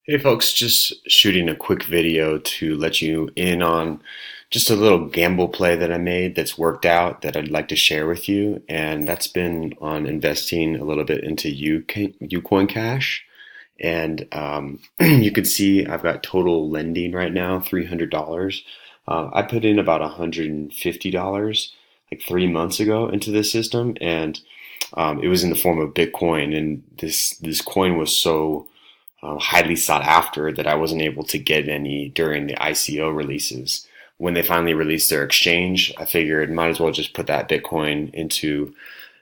Hey folks, just shooting a quick video to let you in on just a little gamble play that I made that's worked out that I'd like to share with you. And that's been on investing a little bit into Ucoin Cash. And you can see I've got total lending right now, $300. I put in about $150 like 3 months ago into this system, and it was in the form of Bitcoin. And this coin was so highly sought after that I wasn't able to get any during the ICO releases. When they finally released their exchange, I figured might as well just put that Bitcoin into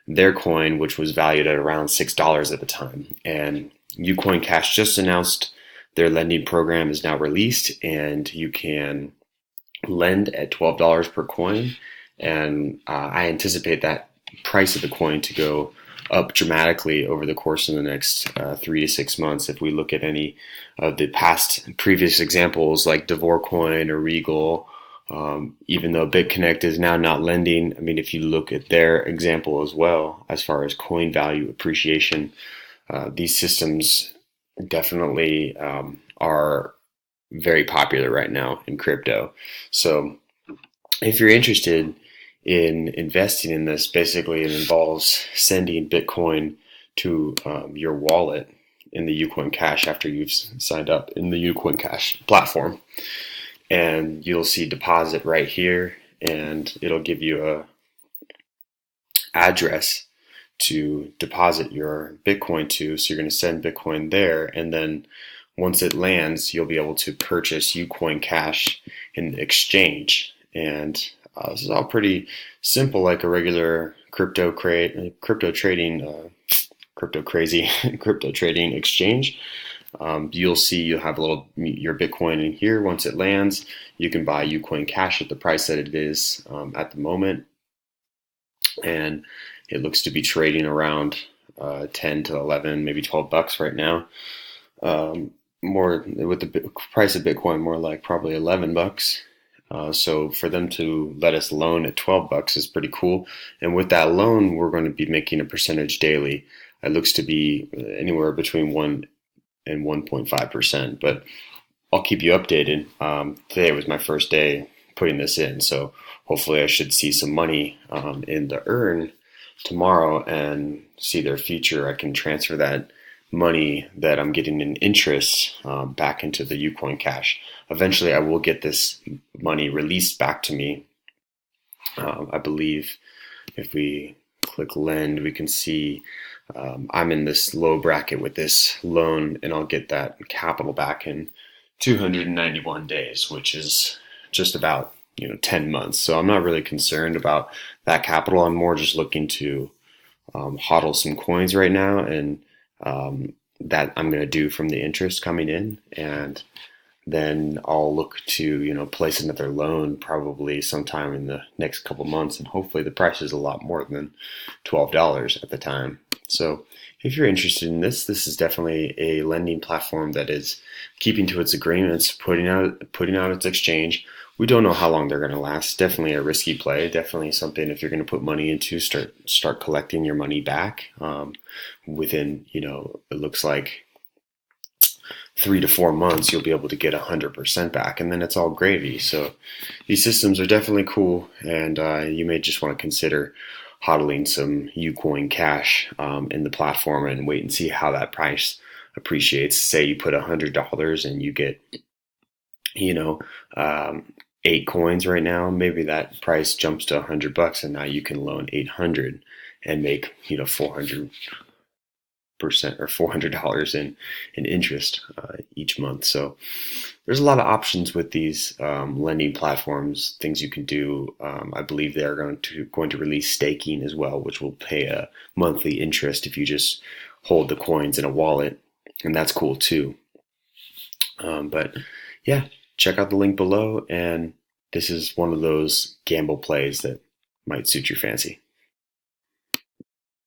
their coin, which was valued at around $6 at the time. And Ucoin Cash just announced their lending program is now released, and you can lend at $12 per coin. And I anticipate that price of the coin to go up dramatically over the course of the next 3 to 6 months. If we look at any of the previous examples like Coin or Regal, even though BitConnect is now not lending, I mean, if you look at their example as well, as far as coin value appreciation, these systems definitely are very popular right now in crypto. So if you're interested in investing in this, basically it involves sending Bitcoin to your wallet in the Ucoin Cash after you've signed up in the Ucoin Cash platform. And you'll see deposit right here, and it'll give you a address to deposit your Bitcoin to. So you're going to send Bitcoin there, and then once it lands, you'll be able to purchase Ucoin Cash in the exchange. And this is all pretty simple, like a regular crypto trading, crypto crazy crypto trading exchange. You'll see you'll have your Bitcoin in here. Once it lands, you can buy Ucoin Cash at the price that it is at the moment, and it looks to be trading around 10 to 11, maybe $12 right now. More with the price of Bitcoin, more like probably $11. So for them to let us loan at $12 is pretty cool. And with that loan, we're going to be making a percentage daily. It looks to be anywhere between 1 and 1.5%, but I'll keep you updated. Today was my first day putting this in, so hopefully I should see some money in the earn tomorrow and see their future. I can transfer that money that I'm getting in interest back into the Ucoin Cash. Eventually, I will get this money released back to me. I believe if we click lend, we can see I'm in this low bracket with this loan, and I'll get that capital back in 291 days, which is just about 10 months. So I'm not really concerned about that capital. I'm more just looking to hodl some coins right now, and that I'm going to do from the interest coming in, and then I'll look to place another loan probably sometime in the next couple months, and hopefully the price is a lot more than $12 at the time. So if you're interested in this is definitely a lending platform that is keeping to its agreements, putting out its exchange. We don't know how long they're going to last. Definitely a risky play. Definitely something, if you're going to put money into, start collecting your money back within, it looks like 3 to 4 months, you'll be able to get 100% back, and then it's all gravy. So these systems are definitely cool, and you may just want to consider hodling some Ucoin Cash in the platform and wait and see how that price appreciates. Say you put $100 and you get 8 coins right now, maybe that price jumps to $100, and now you can loan 800 and make 400% or $400 in interest each month. So there's a lot of options with these lending platforms, things you can do. I believe they're going to release staking as well, which will pay a monthly interest if you just hold the coins in a wallet, and that's cool too. But yeah, check out the link below, and this is one of those gamble plays that might suit your fancy.